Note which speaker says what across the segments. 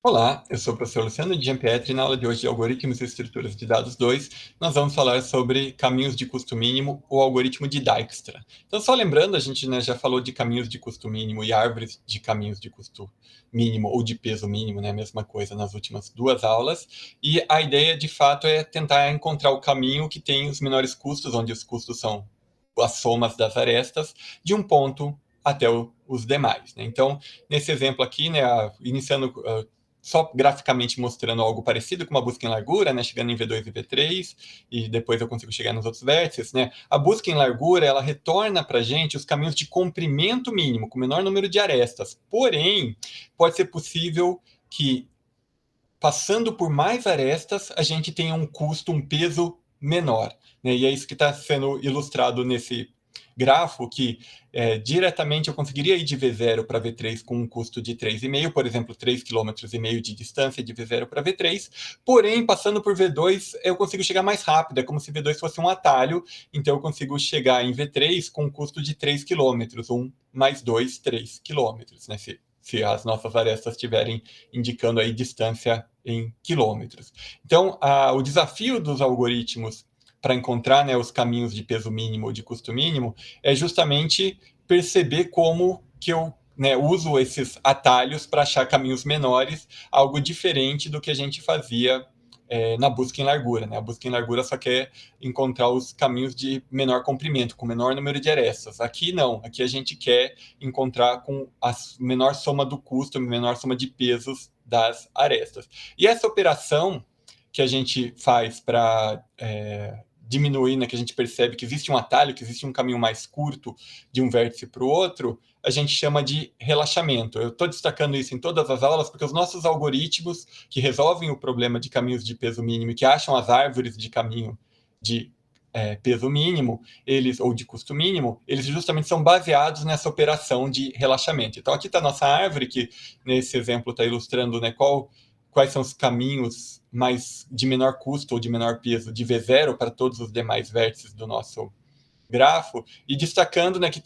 Speaker 1: Olá, eu sou o professor Luciano de Giampietri e na aula de hoje de Algoritmos e Estruturas de Dados 2, nós vamos falar sobre caminhos de custo mínimo, ou algoritmo de Dijkstra. Então, só lembrando, a gente já falou de caminhos de custo mínimo e árvores de caminhos de custo mínimo ou de peso mínimo, né, a mesma coisa nas últimas duas aulas, e a ideia, de fato, é tentar encontrar o caminho que tem os menores custos, onde os custos são as somas das arestas, de um ponto até os demais, né? Então, nesse exemplo aqui, né, iniciando só graficamente mostrando algo parecido com uma busca em largura, né, chegando em V2 e V3, e depois eu consigo chegar nos outros vértices, né? A busca em largura, ela retorna para a gente os caminhos de comprimento mínimo, com o menor número de arestas. Porém, pode ser possível que, passando por mais arestas, a gente tenha um custo, um peso menor, né? E é isso que está sendo ilustrado nesse grafo, que diretamente eu conseguiria ir de V0 para V3 com um custo de 3,5, por exemplo, 3,5 km de distância de V0 para V3, porém, passando por V2, eu consigo chegar mais rápido, é como se V2 fosse um atalho, então eu consigo chegar em V3 com um custo de 3 km, 1 mais 2, 3 km, né? Se as nossas arestas estiverem indicando aí distância em quilômetros. Então, o desafio dos algoritmos para encontrar, né, os caminhos de peso mínimo ou de custo mínimo é justamente perceber como que eu, né, uso esses atalhos para achar caminhos menores, algo diferente do que a gente fazia na busca em largura, né? A busca em largura só quer encontrar os caminhos de menor comprimento, com menor número de arestas. Aqui não, aqui a gente quer encontrar com a menor soma do custo, a menor soma de pesos das arestas. E essa operação que a gente faz para diminuir, né, que a gente percebe que existe um atalho, que existe um caminho mais curto de um vértice para o outro, a gente chama de relaxamento. Eu estou destacando isso em todas as aulas porque os nossos algoritmos que resolvem o problema de caminhos de peso mínimo e que acham as árvores de caminho de peso mínimo, ou de custo mínimo, eles justamente são baseados nessa operação de relaxamento. Então aqui está a nossa árvore, que nesse exemplo está ilustrando, né, quais são os caminhos mais de menor custo ou de menor peso de V0 para todos os demais vértices do nosso grafo, e destacando, né, que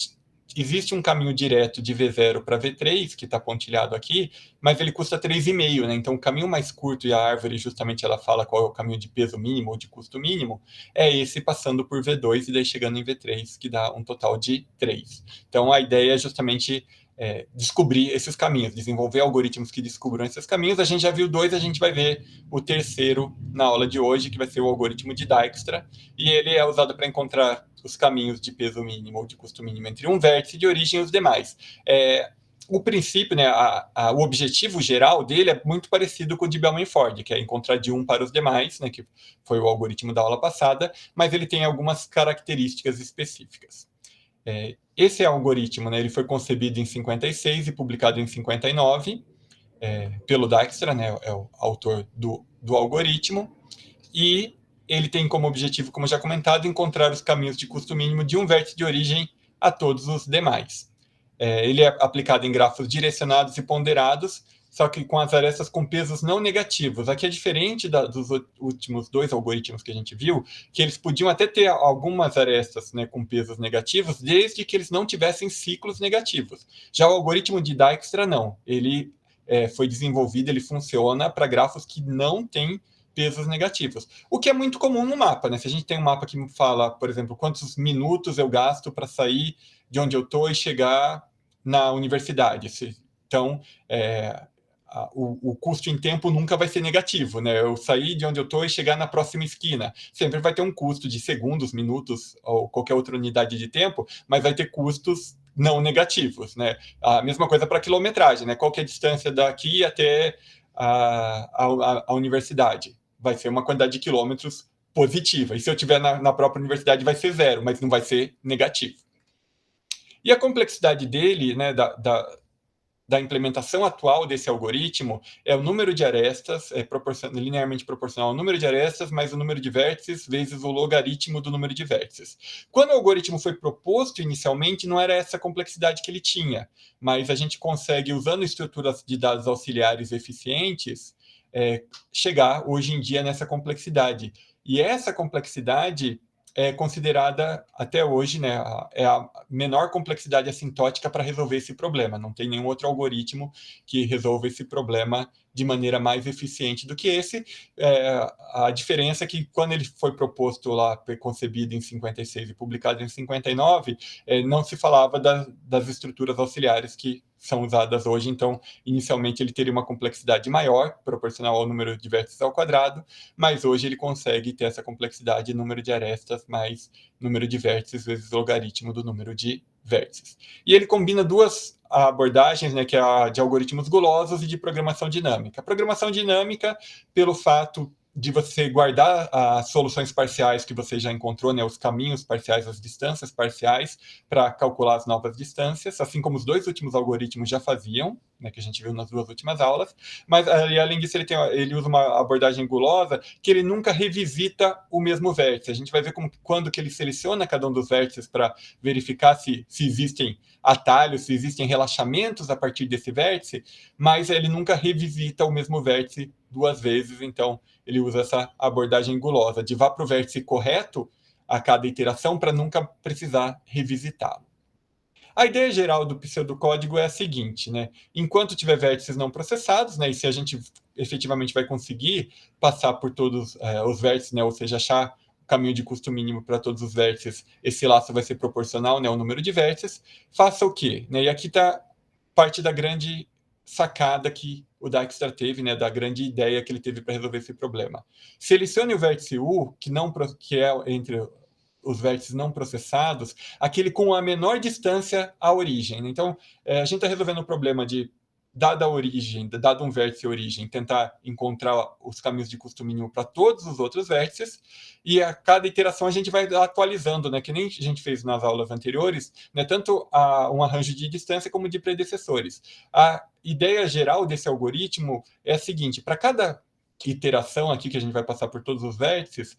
Speaker 1: existe um caminho direto de V0 para V3, que está pontilhado aqui, mas ele custa 3,5, né? Então, o caminho mais curto, e a árvore justamente ela fala qual é o caminho de peso mínimo ou de custo mínimo, é esse passando por V2 e daí chegando em V3, que dá um total de 3. Então, a ideia é justamente descobrir esses caminhos, desenvolver algoritmos que descubram esses caminhos. A gente já viu dois, a gente vai ver o terceiro na aula de hoje, que vai ser o algoritmo de Dijkstra, e ele é usado para encontrar os caminhos de peso mínimo ou de custo mínimo entre um vértice de origem e os demais. O princípio, né, o objetivo geral dele é muito parecido com o de Bellman-Ford, que é encontrar de um para os demais, né, que foi o algoritmo da aula passada, mas ele tem algumas características específicas. Esse algoritmo, né, ele foi concebido em 56 e publicado em 59 pelo Dijkstra, né, é o autor do algoritmo, e ele tem como objetivo, como já comentado, encontrar os caminhos de custo mínimo de um vértice de origem a todos os demais. Ele é aplicado em grafos direcionados e ponderados, só que com as arestas com pesos não negativos. Aqui é diferente dos últimos dois algoritmos que a gente viu, que eles podiam até ter algumas arestas, né, com pesos negativos, desde que eles não tivessem ciclos negativos. Já o algoritmo de Dijkstra, não. Ele foi desenvolvido, ele funciona para grafos que não têm pesos negativos. O que é muito comum no mapa, né? Se a gente tem um mapa que fala, por exemplo, quantos minutos eu gasto para sair de onde eu estou e chegar na universidade. Então, o custo em tempo nunca vai ser negativo, né? Eu sair de onde eu estou e chegar na próxima esquina. Sempre vai ter um custo de segundos, minutos ou qualquer outra unidade de tempo, mas vai ter custos não negativos, né? A mesma coisa para a quilometragem, né? Qual que é a distância daqui até a universidade? Vai ser uma quantidade de quilômetros positiva. E se eu estiver na própria universidade, vai ser zero, mas não vai ser negativo. E a complexidade dele, né, da implementação atual desse algoritmo, é o número de arestas, linearmente proporcional ao número de arestas, mais o número de vértices, vezes o logaritmo do número de vértices. Quando o algoritmo foi proposto inicialmente, não era essa complexidade que ele tinha, mas a gente consegue, usando estruturas de dados auxiliares eficientes, chegar hoje em dia nessa complexidade. E essa complexidade é considerada, até hoje, né, a menor complexidade assintótica para resolver esse problema. Não tem nenhum outro algoritmo que resolva esse problema de maneira mais eficiente do que esse. A diferença é que, quando ele foi proposto lá, concebido em 56 e publicado em 59, não se falava das estruturas auxiliares que são usadas hoje. Então, inicialmente, ele teria uma complexidade maior, proporcional ao número de vértices ao quadrado, mas hoje ele consegue ter essa complexidade, número de arestas mais número de vértices vezes logaritmo do número de vértices. E ele combina duas abordagens, né, que é a de algoritmos gulosos e de programação dinâmica. A programação dinâmica, pelo fato de você guardar as soluções parciais que você já encontrou, né, os caminhos parciais, as distâncias parciais, para calcular as novas distâncias, assim como os dois últimos algoritmos já faziam, né, que a gente viu nas duas últimas aulas. Mas, além disso, ele usa uma abordagem gulosa, que ele nunca revisita o mesmo vértice. A gente vai ver quando que ele seleciona cada um dos vértices para verificar se existem atalhos, se existem relaxamentos a partir desse vértice, mas ele nunca revisita o mesmo vértice duas vezes. Então, ele usa essa abordagem gulosa, de vá para o vértice correto a cada iteração para nunca precisar revisitá-lo. A ideia geral do pseudocódigo é a seguinte, né? Enquanto tiver vértices não processados, né, e se a gente efetivamente vai conseguir passar por todos os vértices, né, ou seja, achar o caminho de custo mínimo para todos os vértices, esse laço vai ser proporcional, né, ao número de vértices, faça o quê? Né? E aqui está parte da grande sacada que o Dijkstra teve, né, da grande ideia que ele teve para resolver esse problema. Selecione o vértice U, que é entre os vértices não processados, aquele com a menor distância à origem. Então, a gente está resolvendo o problema de, dada a origem, dado um vértice origem, tentar encontrar os caminhos de custo mínimo para todos os outros vértices, e a cada iteração a gente vai atualizando, né, que nem a gente fez nas aulas anteriores, né, tanto um arranjo de distância como de predecessores. A ideia geral desse algoritmo é a seguinte: para cada iteração aqui, que a gente vai passar por todos os vértices,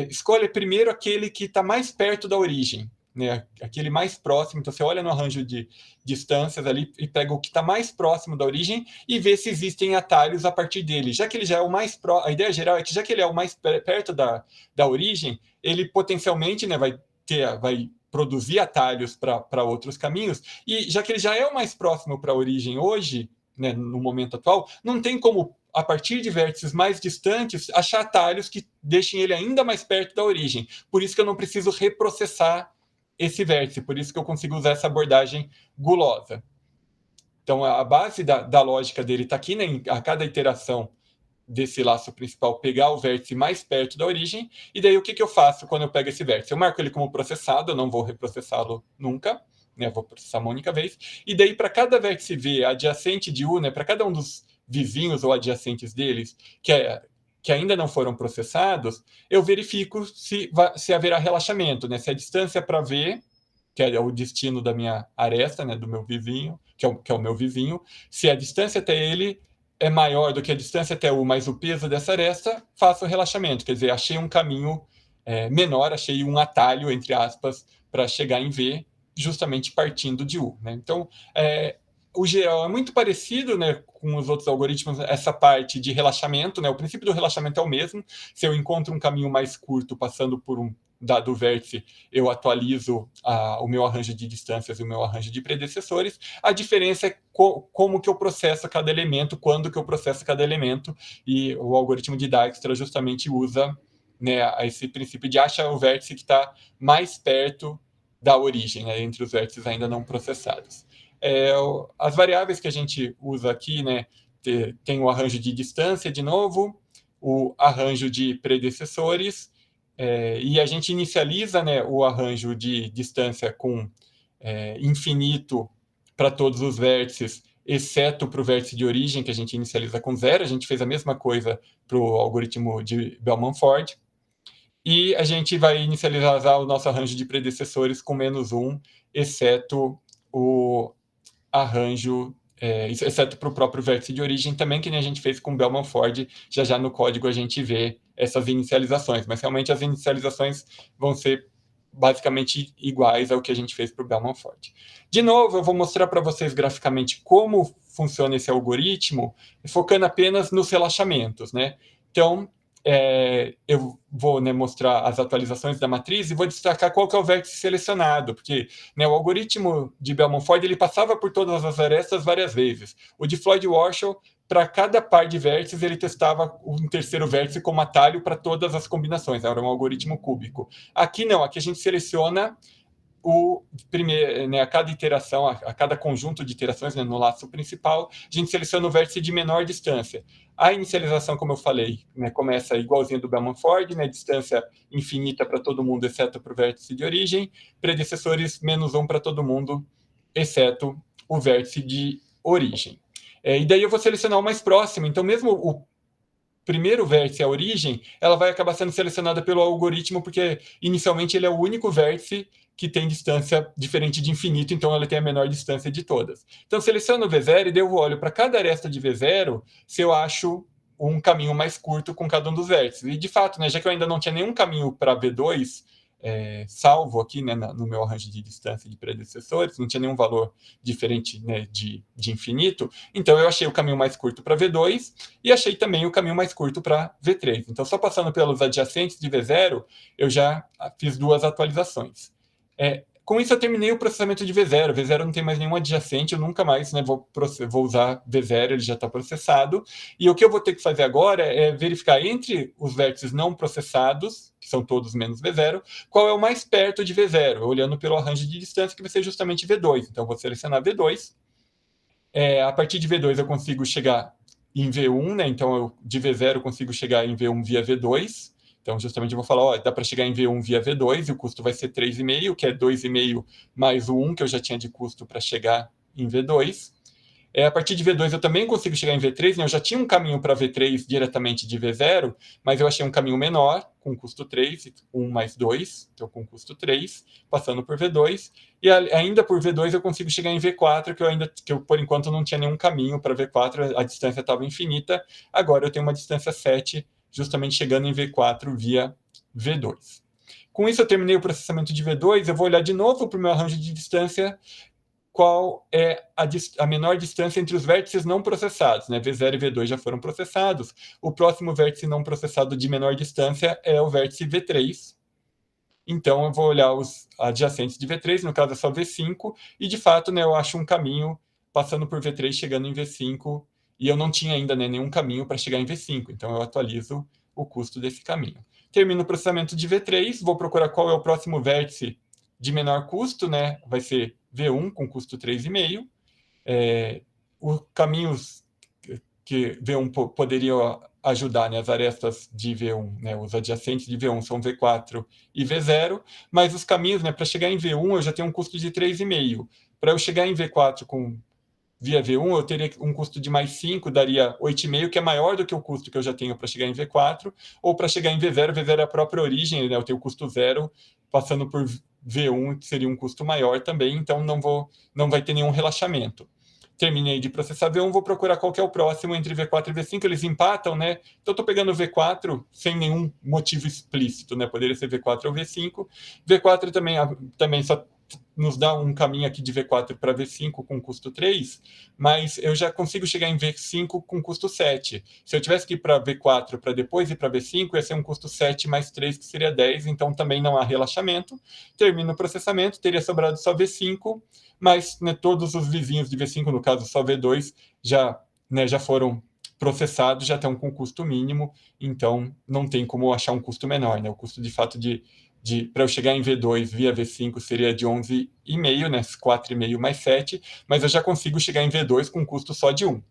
Speaker 1: escolhe primeiro aquele que está mais perto da origem, né, aquele mais próximo. Então, você olha no arranjo de distâncias ali e pega o que está mais próximo da origem e vê se existem atalhos a partir dele. Já que ele já é o mais próximo, a ideia geral é que, já que ele é o mais perto da origem, ele potencialmente, né, vai produzir atalhos para outros caminhos, e já que ele já é o mais próximo para a origem hoje, né, no momento atual, não tem como, a partir de vértices mais distantes, achar atalhos que deixem ele ainda mais perto da origem. Por isso que eu não preciso reprocessar esse vértice, por isso que eu consigo usar essa abordagem gulosa. Então, a base da lógica dele está aqui, né, a cada iteração desse laço principal, pegar o vértice mais perto da origem, e daí o que eu faço quando eu pego esse vértice? Eu marco ele como processado, eu não vou reprocessá-lo nunca, né, vou processar uma única vez, e daí para cada vértice V adjacente de U, né, para cada um dos vizinhos ou adjacentes deles, que ainda não foram processados, eu verifico se haverá relaxamento, né, se a distância para V, que é o destino da minha aresta, né, do meu vizinho, que é o meu vizinho, se a distância até ele é maior do que a distância até U mais o peso dessa aresta, faço o relaxamento. Quer dizer, achei um caminho menor, achei um atalho, entre aspas, para chegar em V, justamente partindo de U. Né? Então, o geral é muito parecido, né, com os outros algoritmos, essa parte de relaxamento. Né? O princípio do relaxamento é o mesmo. Se eu encontro um caminho mais curto passando por um dado vértice, eu atualizo o meu arranjo de distâncias e o meu arranjo de predecessores. A diferença é como que eu processo cada elemento, quando que eu processo cada elemento, e o algoritmo de Dijkstra justamente usa, né, esse princípio de achar o vértice que está mais perto da origem, né, entre os vértices ainda não processados. As variáveis que a gente usa aqui, né, tem o arranjo de distância, de novo, o arranjo de predecessores, e a gente inicializa, né, o arranjo de distância com infinito para todos os vértices, exceto para o vértice de origem, que a gente inicializa com 0. A gente fez a mesma coisa para o algoritmo de Bellman-Ford. E a gente vai inicializar o nosso arranjo de predecessores com -1, exceto o arranjo, exceto para o próprio vértice de origem também, que nem a gente fez com Bellman-Ford. Já no código a gente vê essas inicializações, mas realmente as inicializações vão ser basicamente iguais ao que a gente fez para o Bellman-Ford. De novo, eu vou mostrar para vocês graficamente como funciona esse algoritmo, focando apenas nos relaxamentos, né? Então, eu vou, né, mostrar as atualizações da matriz e vou destacar qual que é o vértice selecionado, porque, né, o algoritmo de Bellman-Ford ele passava por todas as arestas várias vezes. O de Floyd-Warshall, para cada par de vértices, ele testava um terceiro vértice como atalho para todas as combinações, era um algoritmo cúbico. Aqui não, aqui a gente seleciona o primeiro, né, a cada iteração, a cada conjunto de iterações, né, no laço principal, a gente seleciona o vértice de menor distância. A inicialização, como eu falei, né, começa igualzinho do Bellman-Ford, né, distância infinita para todo mundo, exceto para o vértice de origem, predecessores -1 para todo mundo, exceto o vértice de origem. E daí eu vou selecionar o mais próximo, então mesmo o primeiro vértice, a origem, ela vai acabar sendo selecionada pelo algoritmo, porque inicialmente ele é o único vértice que tem distância diferente de infinito, então ela tem a menor distância de todas. Então, seleciono o V0 e daí eu olho para cada aresta de V0 se eu acho um caminho mais curto com cada um dos vértices. E, de fato, né, já que eu ainda não tinha nenhum caminho para V2, salvo aqui, né, no meu arranjo de distância de predecessores, não tinha nenhum valor diferente, né, de infinito, então eu achei o caminho mais curto para V2 e achei também o caminho mais curto para V3. Então, só passando pelos adjacentes de V0, eu já fiz duas atualizações. Com isso, eu terminei o processamento de V0. V0 não tem mais nenhum adjacente, eu nunca mais, né, vou usar V0, ele já está processado. E o que eu vou ter que fazer agora é verificar entre os vértices não processados, que são todos menos V0, qual é o mais perto de V0, olhando pelo arranjo de distância, que vai ser justamente V2. Então, eu vou selecionar V2. A partir de V2, eu consigo chegar em V1, né? Então, de V0, eu consigo chegar em V1 via V2. Então, justamente, eu vou falar, ó, dá para chegar em V1 via V2, e o custo vai ser 3,5, que é 2,5 mais o 1, que eu já tinha de custo para chegar em V2. A partir de V2 eu também consigo chegar em V3, né? Eu já tinha um caminho para V3 diretamente de V0, mas eu achei um caminho menor, com custo 3, 1 mais 2, então com custo 3, passando por V2, e ainda por V2 eu consigo chegar em V4, que eu por enquanto não tinha nenhum caminho para V4, a distância estava infinita, agora eu tenho uma distância 7, justamente chegando em V4 via V2. Com isso eu terminei o processamento de V2, eu vou olhar de novo para o meu arranjo de distância, qual é a menor distância entre os vértices não processados, né? V0 e V2 já foram processados. O próximo vértice não processado de menor distância é o vértice V3. Então, eu vou olhar os adjacentes de V3, no caso é só V5, e de fato, né, eu acho um caminho passando por V3, chegando em V5, e eu não tinha ainda, né, nenhum caminho para chegar em V5, então eu atualizo o custo desse caminho. Termino o processamento de V3, vou procurar qual é o próximo vértice de menor custo, né? Vai ser V1 com custo 3,5. Os caminhos que V1 poderia ajudar, né, as arestas de V1, né, os adjacentes de V1 são V4 e V0, mas os caminhos, né, para chegar em V1 eu já tenho um custo de 3,5. Para eu chegar em V4 via V1, eu teria um custo de mais 5, daria 8,5, que é maior do que o custo que eu já tenho para chegar em V4, ou para chegar em V0, V0 é a própria origem, né, eu tenho o custo 0, passando por V1 seria um custo maior também, então não vai ter nenhum relaxamento. Terminei de processar V1, vou procurar qual que é o próximo entre V4 e V5, eles empatam, né? Então, estou pegando V4 sem nenhum motivo explícito, né? Poderia ser V4 ou V5. V4 também só nos dá um caminho aqui de V4 para V5 com custo 3, mas eu já consigo chegar em V5 com custo 7. Se eu tivesse que ir para V4 para depois ir para V5, ia ser um custo 7 mais 3, que seria 10, então também não há relaxamento. Termino o processamento, teria sobrado só V5, mas, né, todos os vizinhos de V5, no caso só V2, já foram processados, já estão com custo mínimo, então não tem como achar um custo menor, né? O custo de fato para eu chegar em V2 via V5 seria de 11,5, né? 4,5 mais 7, mas eu já consigo chegar em V2 com custo só de 1.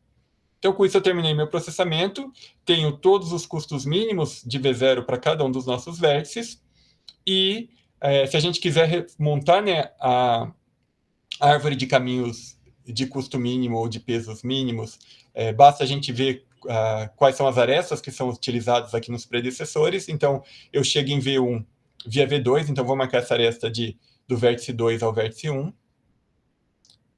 Speaker 1: Então, com isso, eu terminei meu processamento, tenho todos os custos mínimos de V0 para cada um dos nossos vértices, e se a gente quiser montar, né, a árvore de caminhos de custo mínimo ou de pesos mínimos, basta a gente ver quais são as arestas que são utilizadas aqui nos predecessores. Então, eu chego em V1 via V2, então vou marcar essa aresta do vértice 2 ao vértice 1.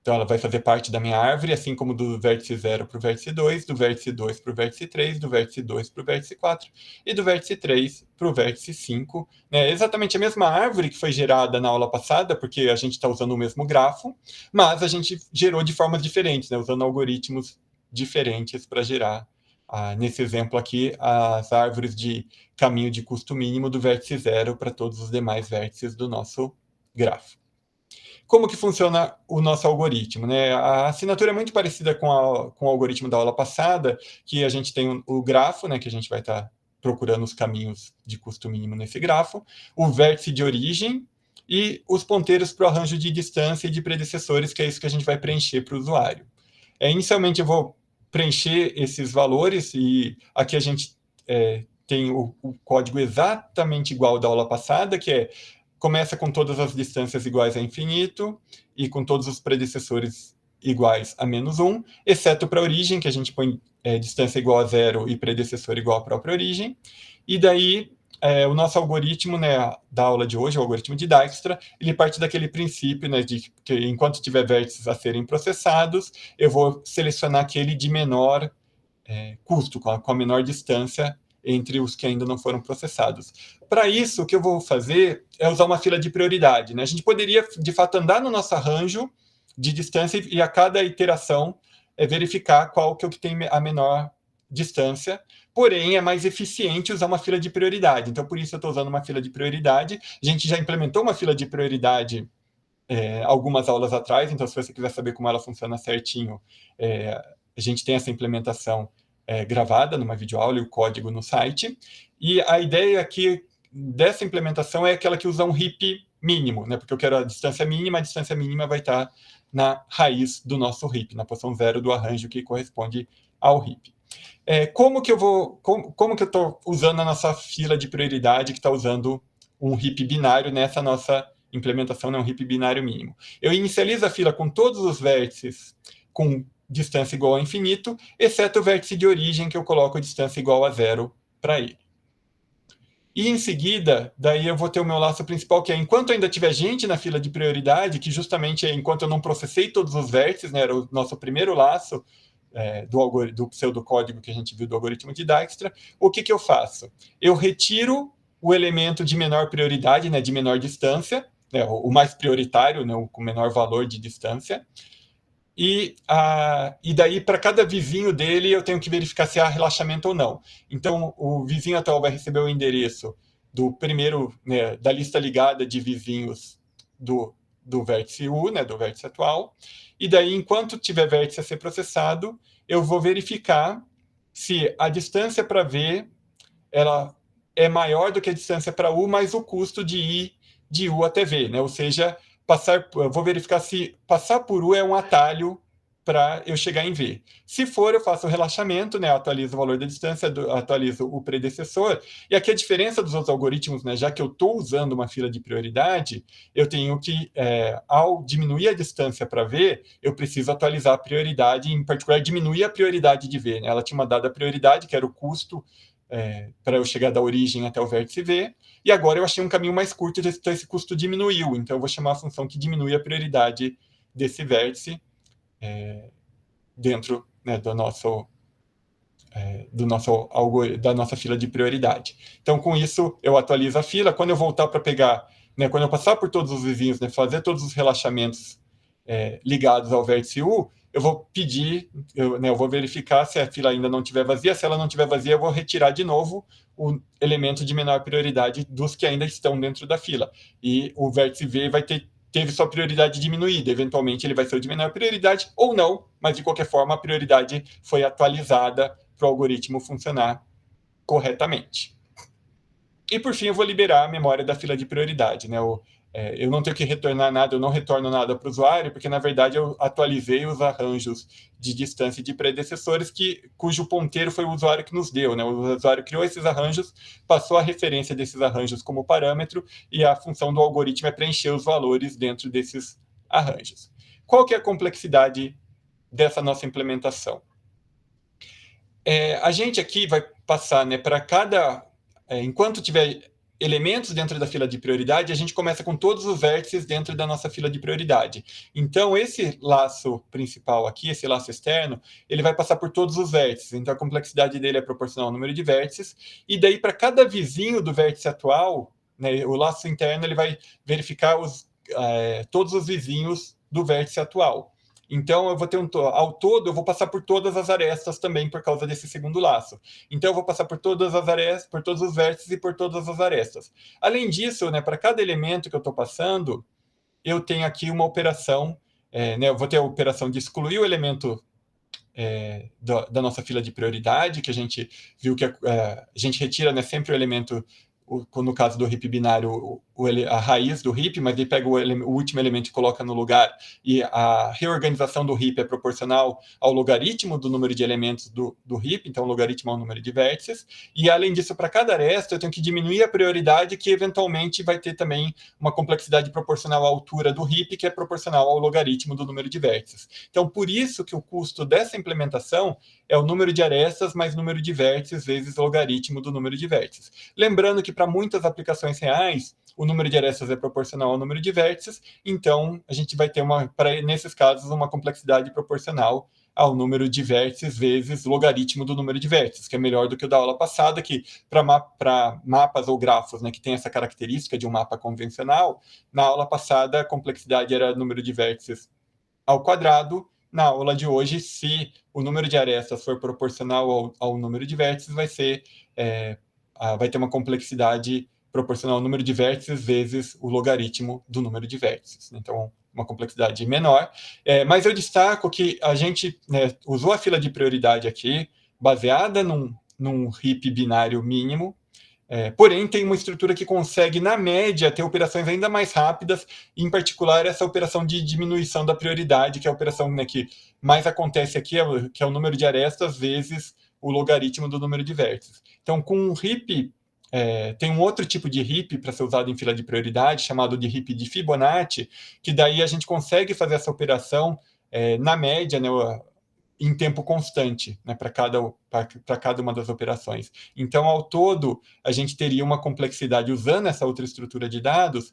Speaker 1: Então, ela vai fazer parte da minha árvore, assim como do vértice 0 para o vértice 2, do vértice 2 para o vértice 3, do vértice 2 para o vértice 4 e do vértice 3 para o vértice 5. É exatamente a mesma árvore que foi gerada na aula passada, porque a gente está usando o mesmo grafo, mas a gente gerou de formas diferentes, né, usando algoritmos diferentes para gerar nesse exemplo aqui, as árvores de caminho de custo mínimo do vértice 0 para todos os demais vértices do nosso grafo. Como que funciona o nosso algoritmo, né? A assinatura é muito parecida com o algoritmo da aula passada, que a gente tem o grafo, né, que a gente vai estar procurando os caminhos de custo mínimo nesse grafo, o vértice de origem e os ponteiros para o arranjo de distância e de predecessores, que é isso que a gente vai preencher para o usuário. Inicialmente eu vou preencher esses valores e aqui a gente tem o código exatamente igual da aula passada, que começa com todas as distâncias iguais a infinito e com todos os predecessores iguais a -1, exceto para a origem, que a gente põe distância igual a 0 e predecessor igual à própria origem. E daí, o nosso algoritmo, né, da aula de hoje, o algoritmo de Dijkstra, ele parte daquele princípio, né, de que enquanto tiver vértices a serem processados, eu vou selecionar aquele de menor custo, com a menor distância entre os que ainda não foram processados. Para isso, o que eu vou fazer é usar uma fila de prioridade, né? A gente poderia, de fato, andar no nosso arranjo de distância e a cada iteração verificar qual que é o que tem a menor distância, porém é mais eficiente usar uma fila de prioridade. Então, por isso eu estou usando uma fila de prioridade. A gente já implementou uma fila de prioridade algumas aulas atrás, então se você quiser saber como ela funciona certinho, a gente tem essa implementação gravada numa videoaula e o código no site. E a ideia aqui dessa implementação é aquela que usa um heap mínimo, né? Porque eu quero a distância mínima vai estar na raiz do nosso heap, na posição 0 do arranjo que corresponde ao heap. Como que eu estou usando a nossa fila de prioridade que está usando um heap binário nessa nossa implementação, né, um heap binário mínimo? Eu inicializo a fila com todos os vértices com distância igual a infinito, exceto o vértice de origem, que eu coloco distância igual a 0 para ele. E em seguida, daí eu vou ter o meu laço principal, que é enquanto ainda tiver gente na fila de prioridade, que justamente é enquanto eu não processei todos os vértices, né, era o nosso primeiro laço do pseudocódigo que a gente viu do algoritmo de Dijkstra, o que eu faço? Eu retiro o elemento de menor prioridade, né, de menor distância, né, o mais prioritário, né, com menor valor de distância, e daí, para cada vizinho dele, eu tenho que verificar se há relaxamento ou não. Então, o vizinho atual vai receber o endereço do primeiro, né, da lista ligada de vizinhos do vértice U, né, do vértice atual. E daí, enquanto tiver vértice a ser processado, eu vou verificar se a distância para V ela é maior do que a distância para U, mais o custo de ir de U até V, né? Ou seja, eu vou verificar se passar por U é um atalho para eu chegar em V. Se for, eu faço o relaxamento, né? Atualizo o valor da distância, atualizo o predecessor. E aqui a diferença dos outros algoritmos, né? Já que eu estou usando uma fila de prioridade, eu tenho que, ao diminuir a distância para V, eu preciso atualizar a prioridade, em particular, diminuir a prioridade de V, né? Ela tinha uma dada prioridade, que era o custo para eu chegar da origem até o vértice V, e agora eu achei um caminho mais curto, então esse custo diminuiu. Então eu vou chamar a função que diminui a prioridade desse vértice dentro, né, da nossa fila de prioridade. Então, com isso, eu atualizo a fila. Quando eu voltar para pegar, né, quando eu passar por todos os vizinhos, né, fazer todos os relaxamentos ligados ao vértice U, eu vou pedir, eu vou verificar se a fila ainda não estiver vazia. Se ela não estiver vazia, eu vou retirar de novo o elemento de menor prioridade dos que ainda estão dentro da fila. E o vértice V teve sua prioridade diminuída. Eventualmente, ele vai ser o de menor prioridade ou não, mas, de qualquer forma, a prioridade foi atualizada para o algoritmo funcionar corretamente. E, por fim, eu vou liberar a memória da fila de prioridade, né? Eu não tenho que retornar nada, eu não retorno nada para o usuário, porque, na verdade, eu atualizei os arranjos de distância de predecessores cujo ponteiro foi o usuário que nos deu, né? O usuário criou esses arranjos, passou a referência desses arranjos como parâmetro, e a função do algoritmo é preencher os valores dentro desses arranjos. Qual que é a complexidade dessa nossa implementação? A gente aqui vai passar, né, para cada... enquanto tiver elementos dentro da fila de prioridade, a gente começa com todos os vértices dentro da nossa fila de prioridade. Então, esse laço principal aqui, esse laço externo, ele vai passar por todos os vértices. Então, a complexidade dele é proporcional ao número de vértices. E daí, para cada vizinho do vértice atual, né, o laço interno ele vai verificar todos os vizinhos do vértice atual. Então, eu vou ter ao todo, eu vou passar por todas as arestas também por causa desse segundo laço. Então, eu vou passar por todas as arestas, por todos os vértices e por todas as arestas. Além disso, né, para cada elemento que eu estou passando, eu tenho aqui uma operação, né, eu vou ter a operação de excluir o elemento da nossa fila de prioridade, que a gente viu que a gente retira, né, sempre o elemento, no caso do heap binário, a raiz do heap, mas ele pega o último elemento e coloca no lugar, e a reorganização do heap é proporcional ao logaritmo do número de elementos do heap, então o logaritmo é o número de vértices, e além disso, para cada aresta, eu tenho que diminuir a prioridade, que eventualmente vai ter também uma complexidade proporcional à altura do heap, que é proporcional ao logaritmo do número de vértices. Então, por isso que o custo dessa implementação é o número de arestas mais número de vértices vezes o logaritmo do número de vértices. Lembrando que para muitas aplicações reais, o número de arestas é proporcional ao número de vértices, então a gente vai ter, nesses casos, uma complexidade proporcional ao número de vértices vezes logaritmo do número de vértices, que é melhor do que o da aula passada, que para mapas ou grafos, né, que tem essa característica de um mapa convencional, na aula passada a complexidade era número de vértices ao quadrado. Na aula de hoje, se o número de arestas for proporcional ao número de vértices, vai ter uma complexidade proporcional ao número de vértices vezes o logaritmo do número de vértices. Então, uma complexidade menor. Mas eu destaco que a gente, né, usou a fila de prioridade aqui, baseada num heap binário mínimo, porém, tem uma estrutura que consegue, na média, ter operações ainda mais rápidas, em particular essa operação de diminuição da prioridade, que é a operação, né, que mais acontece aqui, que é o número de arestas vezes o logaritmo do número de vértices. Então, com um heap, tem um outro tipo de heap para ser usado em fila de prioridade, chamado de heap de Fibonacci, que daí a gente consegue fazer essa operação, na média, né, em tempo constante, né, para cada uma das operações. Então, ao todo, a gente teria uma complexidade usando essa outra estrutura de dados,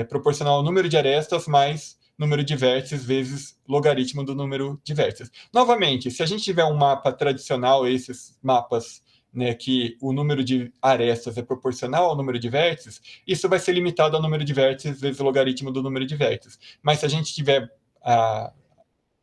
Speaker 1: proporcional ao número de arestas mais número de vértices vezes logaritmo do número de vértices. Novamente, se a gente tiver um mapa tradicional, esses mapas, né, que o número de arestas é proporcional ao número de vértices, isso vai ser limitado ao número de vértices vezes o logaritmo do número de vértices. Mas se a gente tiver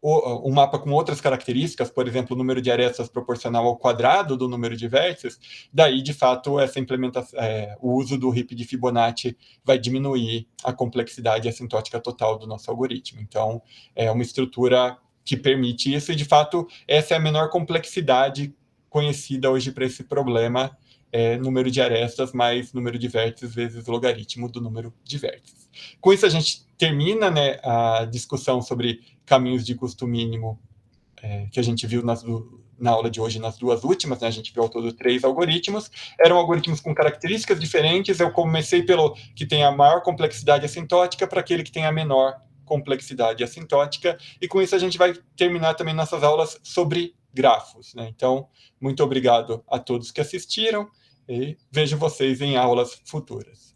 Speaker 1: um mapa com outras características, por exemplo, o número de arestas proporcional ao quadrado do número de vértices, daí, de fato, essa implementação, o uso do heap de Fibonacci vai diminuir a complexidade assintótica total do nosso algoritmo. Então, é uma estrutura que permite isso, e, de fato, essa é a menor complexidade conhecida hoje para esse problema, número de arestas mais número de vértices vezes logaritmo do número de vértices. Com isso, a gente termina, né, a discussão sobre caminhos de custo mínimo, que a gente viu na aula de hoje, nas duas últimas, né, a gente viu ao todo 3 algoritmos. Eram algoritmos com características diferentes. Eu comecei pelo que tem a maior complexidade assintótica para aquele que tem a menor complexidade assintótica, e com isso a gente vai terminar também nossas aulas sobre grafos, né? Então, muito obrigado a todos que assistiram, e vejo vocês em aulas futuras.